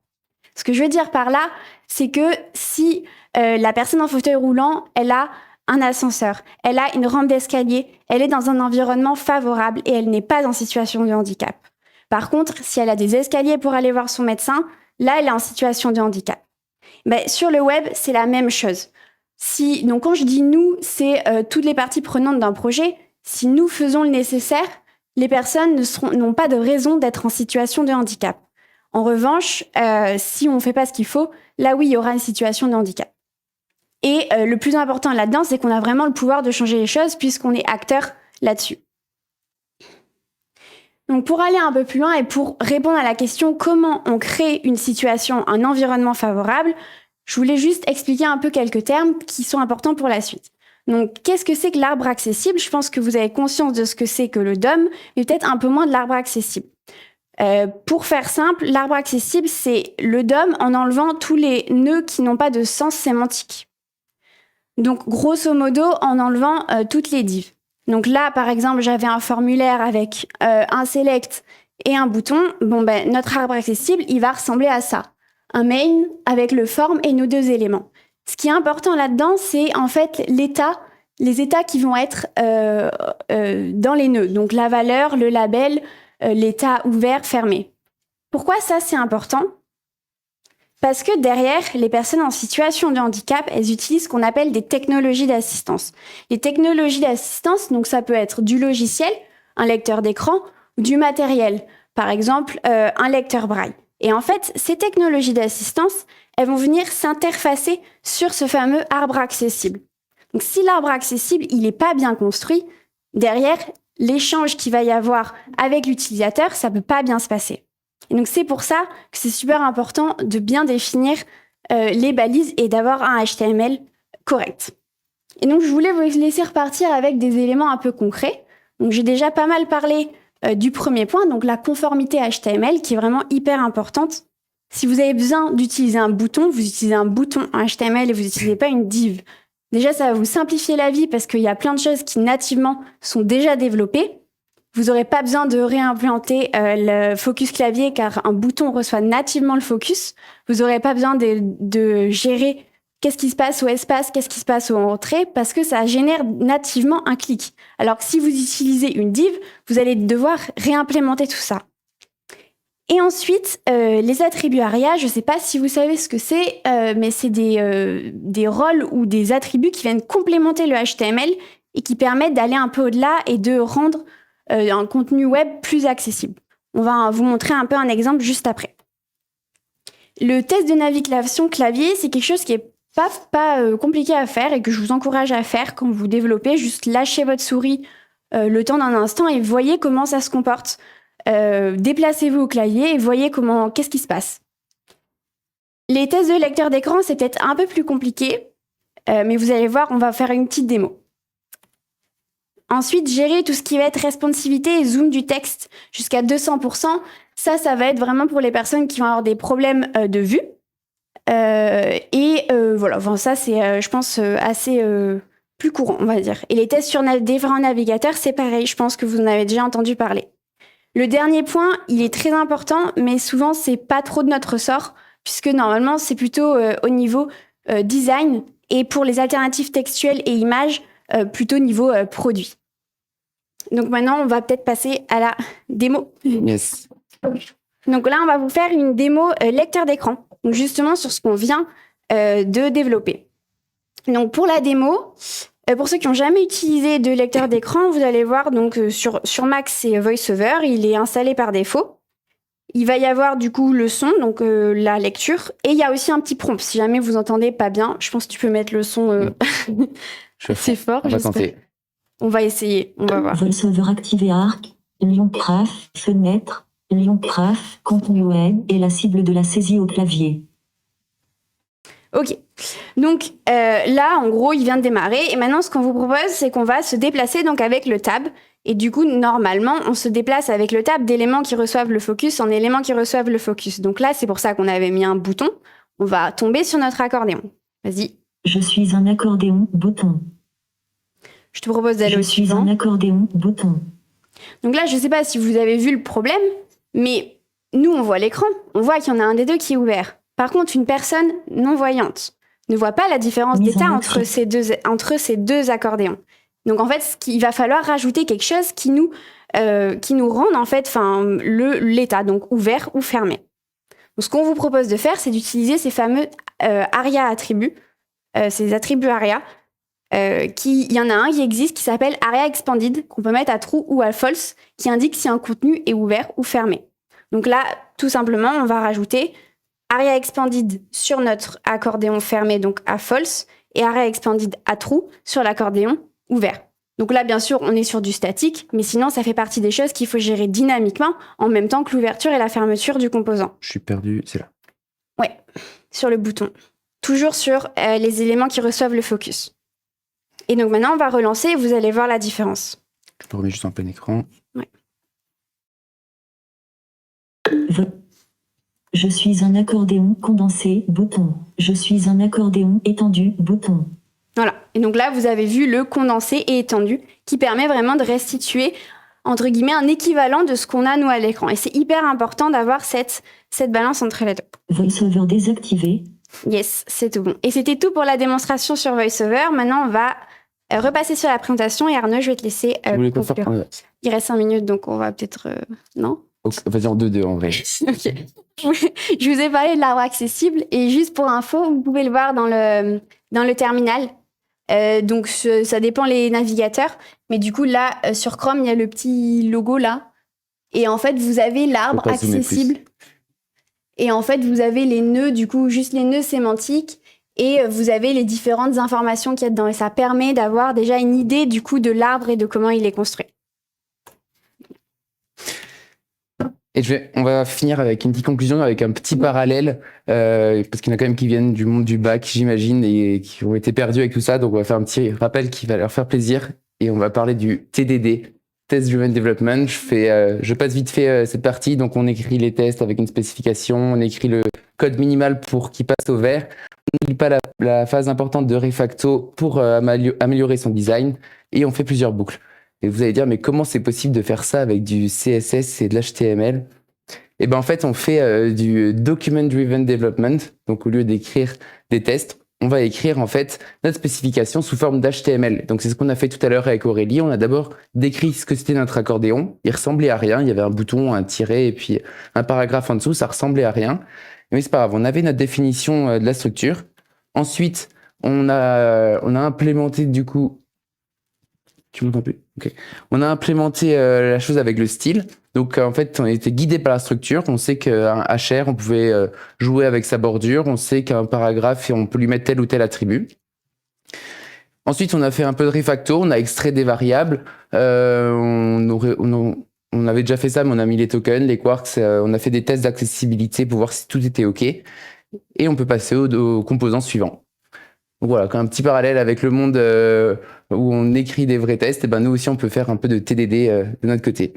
Speaker 1: Ce que je veux dire par là, c'est que si la personne en fauteuil roulant, elle a un ascenseur, elle a une rampe d'escalier, elle est dans un environnement favorable et elle n'est pas en situation de handicap. Par contre, si elle a des escaliers pour aller voir son médecin, là, elle est en situation de handicap. Sur le web, c'est la même chose. Donc, quand je dis nous, c'est toutes les parties prenantes d'un projet. Si nous faisons le nécessaire, les personnes n'ont pas de raison d'être en situation de handicap. En revanche, si on ne fait pas ce qu'il faut, là oui, il y aura une situation de handicap. Et le plus important là-dedans, c'est qu'on a vraiment le pouvoir de changer les choses puisqu'on est acteur là-dessus. Donc pour aller un peu plus loin et pour répondre à la question comment on crée une situation, un environnement favorable, je voulais juste expliquer un peu quelques termes qui sont importants pour la suite. Donc qu'est-ce que c'est que l'arbre accessible ? Je pense que vous avez conscience de ce que c'est que le DOM, mais peut-être un peu moins de l'arbre accessible. Pour faire simple, l'arbre accessible, c'est le DOM en enlevant tous les nœuds qui n'ont pas de sens sémantique. Donc, grosso modo, en enlevant toutes les divs. Donc là, par exemple, j'avais un formulaire avec un select et un bouton. Notre arbre accessible, il va ressembler à ça. Un main avec le form et nos 2 éléments. Ce qui est important là-dedans, c'est en fait les états qui vont être dans les nœuds. Donc la valeur, le label, l'état ouvert, fermé. Pourquoi ça, c'est important ? Parce que derrière, les personnes en situation de handicap, elles utilisent ce qu'on appelle des technologies d'assistance. Les technologies d'assistance, donc ça peut être du logiciel, un lecteur d'écran, ou du matériel, par exemple un lecteur braille. Et en fait, ces technologies d'assistance, elles vont venir s'interfacer sur ce fameux arbre accessible. Donc si l'arbre accessible, il n'est pas bien construit, derrière, l'échange qu'il va y avoir avec l'utilisateur, ça ne peut pas bien se passer. Et donc c'est pour ça que c'est super important de bien définir les balises et d'avoir un HTML correct. Et donc je voulais vous laisser repartir avec des éléments un peu concrets. Donc j'ai déjà pas mal parlé du premier point, donc la conformité HTML qui est vraiment hyper importante. Si vous avez besoin d'utiliser un bouton, vous utilisez un bouton HTML et vous n'utilisez pas une div. Déjà, ça va vous simplifier la vie parce qu'il y a plein de choses qui nativement sont déjà développées. Vous n'aurez pas besoin de réimplanter le focus clavier car un bouton reçoit nativement le focus. Vous n'aurez pas besoin de gérer qu'est-ce qui se passe au espace, qu'est-ce qui se passe au entrée parce que ça génère nativement un clic. Alors que si vous utilisez une div, vous allez devoir réimplémenter tout ça. Et ensuite, les attributs ARIA, je ne sais pas si vous savez ce que c'est, mais c'est des rôles ou des attributs qui viennent complémenter le HTML et qui permettent d'aller un peu au-delà et de rendre un contenu web plus accessible. On va vous montrer un peu un exemple juste après. Le test de navigation clavier, c'est quelque chose qui est pas compliqué à faire et que je vous encourage à faire quand vous développez. Juste lâchez votre souris le temps d'un instant et voyez comment ça se comporte. Déplacez-vous au clavier et voyez qu'est-ce qui se passe. Les tests de lecteur d'écran, c'est peut-être un peu plus compliqué, mais vous allez voir, on va faire une petite démo. Ensuite, gérer tout ce qui va être responsivité et zoom du texte jusqu'à 200%. Ça va être vraiment pour les personnes qui vont avoir des problèmes de vue. Voilà, enfin, ça c'est, je pense, assez plus courant, on va dire. Et les tests sur différents navigateurs, c'est pareil, je pense que vous en avez déjà entendu parler. Le dernier point, il est très important, mais souvent, c'est pas trop de notre ressort, puisque normalement, c'est plutôt au niveau design et pour les alternatives textuelles et images, plutôt niveau produit. Donc maintenant, on va peut-être passer à la démo.
Speaker 2: Yes.
Speaker 1: Donc là, on va vous faire une démo lecteur d'écran, donc justement sur ce qu'on vient de développer. Donc pour la démo, pour ceux qui n'ont jamais utilisé de lecteur d'écran, vous allez voir donc sur Mac, c'est VoiceOver, il est installé par défaut. Il va y avoir du coup le son, donc la lecture, et il y a aussi un petit prompt. Si jamais vous entendez pas bien, je pense que tu peux mettre le son assez fort.
Speaker 2: On va tenter.
Speaker 1: On va essayer, on va voir.
Speaker 3: VoiceOver activé arc, lion graph, fenêtre, lion graph, contenu web et la cible de la saisie au clavier.
Speaker 1: Ok, donc là, en gros, il vient de démarrer. Et maintenant, ce qu'on vous propose, c'est qu'on va se déplacer donc avec le tab. Et du coup, normalement, on se déplace avec le tab d'éléments qui reçoivent le focus en éléments qui reçoivent le focus. Donc là, c'est pour ça qu'on avait mis un bouton. On va tomber sur notre accordéon. Vas-y.
Speaker 3: Je suis un accordéon, bouton.
Speaker 1: Je te propose d'aller au suivant.
Speaker 3: Je suis un accordéon, bouton.
Speaker 1: Donc là, je ne sais pas si vous avez vu le problème, mais nous, on voit l'écran. On voit qu'il y en a un des deux qui est ouvert. Par contre, une personne non-voyante ne voit pas la différence d'état entre ces deux accordéons. Donc en fait, il va falloir rajouter quelque chose qui nous rende en fait, l'état, donc ouvert ou fermé. Donc ce qu'on vous propose de faire, c'est d'utiliser ces fameux ARIA attributs, ces attributs ARIA. Il y en a un qui existe qui s'appelle ARIA Expanded, qu'on peut mettre à true ou à false, qui indique si un contenu est ouvert ou fermé. Donc là, tout simplement, on va rajouter ARIA Expanded sur notre accordéon fermé, donc à false, et ARIA Expanded à true sur l'accordéon ouvert. Donc là, bien sûr, on est sur du statique, mais sinon, ça fait partie des choses qu'il faut gérer dynamiquement en même temps que l'ouverture et la fermeture du composant.
Speaker 2: Je suis perdu, c'est là.
Speaker 1: Ouais, sur le bouton. Toujours sur les éléments qui reçoivent le focus. Et donc maintenant, on va relancer et vous allez voir la différence.
Speaker 2: Je le remets juste en plein écran.
Speaker 1: Ouais.
Speaker 3: Je suis un accordéon condensé, bouton. Je suis un accordéon étendu, bouton.
Speaker 1: Voilà. Et donc là, vous avez vu le condensé et étendu qui permet vraiment de restituer, entre guillemets, un équivalent de ce qu'on a nous à l'écran. Et c'est hyper important d'avoir cette balance entre les deux.
Speaker 3: VoiceOver désactivé.
Speaker 1: Yes, c'est tout bon. Et c'était tout pour la démonstration sur VoiceOver. Maintenant, on va repasser sur la présentation. Et Arnaud, je vais te laisser
Speaker 2: Je voulais pas faire...
Speaker 1: conclure. Il reste 5 minutes, donc on va peut-être... Non?
Speaker 2: Vas-y, en 2-2 en vrai.
Speaker 1: Ok. Je vous ai parlé de l'arbre accessible. Et juste pour info, vous pouvez le voir dans le terminal. Donc, ça dépend les navigateurs. Mais du coup, là, sur Chrome, il y a le petit logo là. Et en fait, vous avez l'arbre accessible. Et en fait, vous avez les nœuds, du coup, juste les nœuds sémantiques. Et vous avez les différentes informations qu'il y a dedans. Et ça permet d'avoir déjà une idée, du coup, de l'arbre et de comment il est construit.
Speaker 2: Et on va finir avec une petite conclusion, avec un petit parallèle, parce qu'il y en a quand même qui viennent du monde du bac, j'imagine, et qui ont été perdus avec tout ça. Donc, on va faire un petit rappel qui va leur faire plaisir. Et on va parler du TDD, Test Driven Development. Je passe vite fait cette partie. Donc, on écrit les tests avec une spécification, on écrit le code minimal pour qu'il passe au vert. On n'oublie pas la phase importante de refacto pour améliorer son design. Et on fait plusieurs boucles. Et vous allez dire, mais comment c'est possible de faire ça avec du CSS et de l'HTML? Et ben en fait, on fait du Document Driven Development. Donc, au lieu d'écrire des tests, on va écrire en fait notre spécification sous forme d'HTML. Donc, c'est ce qu'on a fait tout à l'heure avec Aurélie. On a d'abord décrit ce que c'était notre accordéon. Il ressemblait à rien. Il y avait un bouton, un tiret et puis un paragraphe en dessous. Ça ressemblait à rien. Mais c'est pas grave. On avait notre définition de la structure. Ensuite, on a implémenté du coup... Tu m'entends plus? Ok. On a implémenté la chose avec le style. Donc, en fait, on était guidé par la structure. On sait qu'un HR, on pouvait jouer avec sa bordure. On sait qu'un paragraphe, on peut lui mettre tel ou tel attribut. Ensuite, on a fait un peu de refacto. On a extrait des variables. On avait déjà fait ça, mais on a mis les tokens, les quarks. On a fait des tests d'accessibilité pour voir si tout était OK. Et on peut passer aux composants suivants. Donc voilà, un petit parallèle avec le monde où on écrit des vrais tests, et ben nous aussi on peut faire un peu de TDD de notre côté.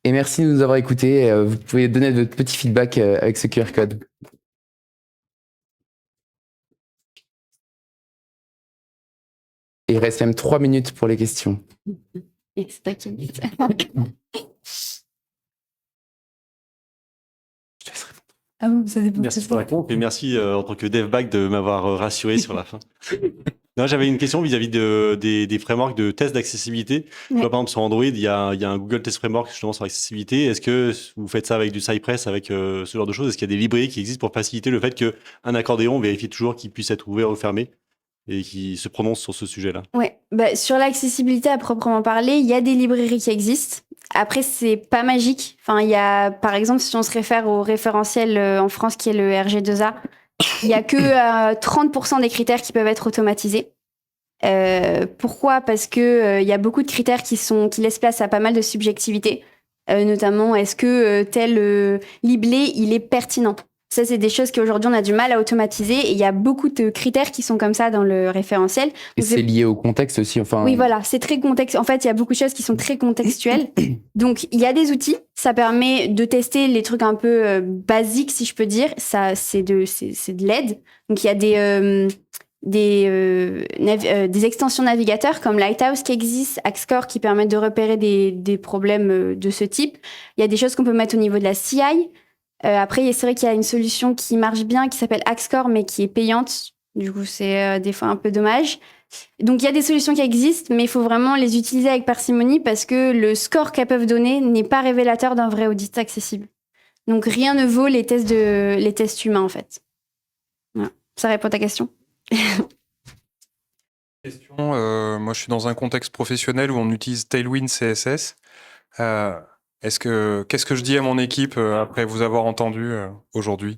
Speaker 2: Et merci de nous avoir écoutés. Vous pouvez donner votre petit feedback avec ce QR code. Et il reste même 3 minutes pour les questions.
Speaker 1: Et c'est toi qui me dis ça.
Speaker 4: Ah bon, ça dépend.
Speaker 5: Merci pour la réponse et merci en tant que dev back de m'avoir rassuré sur la fin. Non, j'avais une question vis-à-vis des frameworks de tests d'accessibilité. Je vois, par exemple, sur Android, il y a un Google Test Framework justement sur l'accessibilité. Est-ce que vous faites ça avec du Cypress, avec ce genre de choses? Est-ce qu'il y a des librairies qui existent pour faciliter le fait qu'un accordéon vérifie toujours qu'il puisse être ouvert ou fermé et qui se prononce sur ce sujet-là?
Speaker 1: Ouais, sur l'accessibilité à proprement parler, il y a des librairies qui existent. Après, c'est pas magique. Enfin, il y a, par exemple, si on se réfère au référentiel en France qui est le RG2A, il y a que 30% des critères qui peuvent être automatisés. Pourquoi? Parce que il y a beaucoup de critères qui laissent place à pas mal de subjectivité. Notamment, est-ce que tel libellé, il est pertinent? Ça, c'est des choses qu'aujourd'hui, on a du mal à automatiser. Et il y a beaucoup de critères qui sont comme ça dans le référentiel.
Speaker 2: Et c'est lié au contexte aussi. Enfin...
Speaker 1: Oui, voilà, c'est très contexte. En fait, il y a beaucoup de choses qui sont très contextuelles. Donc, il y a des outils. Ça permet de tester les trucs un peu basiques, si je peux dire. Ça, c'est de l'aide. Donc, il y a des extensions navigateurs comme Lighthouse qui existent, Axcore qui permettent de repérer des problèmes de ce type. Il y a des choses qu'on peut mettre au niveau de la CI. Après, c'est vrai qu'il y a une solution qui marche bien, qui s'appelle Axcore, mais qui est payante. Du coup, c'est des fois un peu dommage. Donc, il y a des solutions qui existent, mais il faut vraiment les utiliser avec parcimonie parce que le score qu'elles peuvent donner n'est pas révélateur d'un vrai audit accessible. Donc, rien ne vaut les tests humains, en fait. Voilà. Ça répond à ta question?
Speaker 6: Question, moi, je suis dans un contexte professionnel où on utilise Tailwind CSS. Qu'est-ce que je dis à mon équipe après vous avoir entendu aujourd'hui?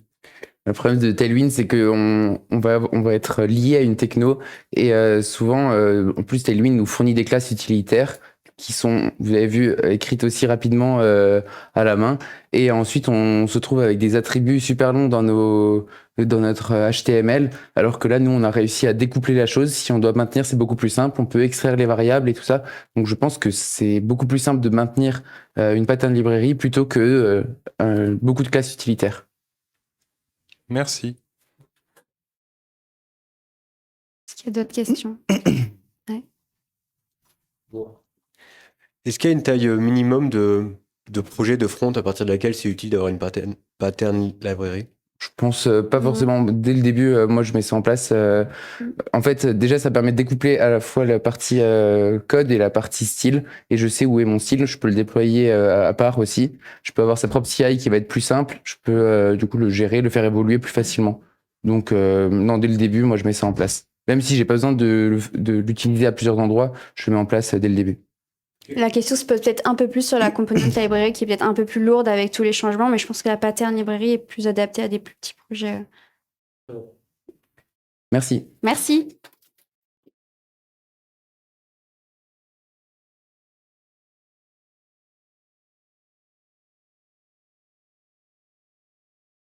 Speaker 2: Le problème de Tailwind, c'est qu'on va être lié à une techno et souvent, en plus, Tailwind nous fournit des classes utilitaires qui sont, vous l'avez vu, écrites aussi rapidement à la main. Et ensuite, on se trouve avec des attributs super longs dans notre HTML, alors que là, nous, on a réussi à découpler la chose. Si on doit maintenir, c'est beaucoup plus simple. On peut extraire les variables et tout ça. Donc, je pense que c'est beaucoup plus simple de maintenir une pattern librairie plutôt que beaucoup de classes utilitaires.
Speaker 6: Merci.
Speaker 1: qu'il y a d'autres questions?
Speaker 7: Est-ce qu'il y a une taille minimum de projet de front à partir de laquelle c'est utile d'avoir une pattern library?
Speaker 2: Je pense pas forcément. Dès le début, moi, je mets ça en place. En fait, déjà, ça permet de découpler à la fois la partie code et la partie style. Et je sais où est mon style. Je peux le déployer à part aussi. Je peux avoir sa propre CI qui va être plus simple. Je peux du coup le gérer, le faire évoluer plus facilement. Donc, non, dès le début, moi, je mets ça en place. Même si j'ai pas besoin de l'utiliser à plusieurs endroits, je le mets en place dès le début.
Speaker 1: La question se pose peut-être un peu plus sur la component library qui est peut-être un peu plus lourde avec tous les changements, mais je pense que la pattern library est plus adaptée à des plus petits projets.
Speaker 2: Merci.
Speaker 1: Merci.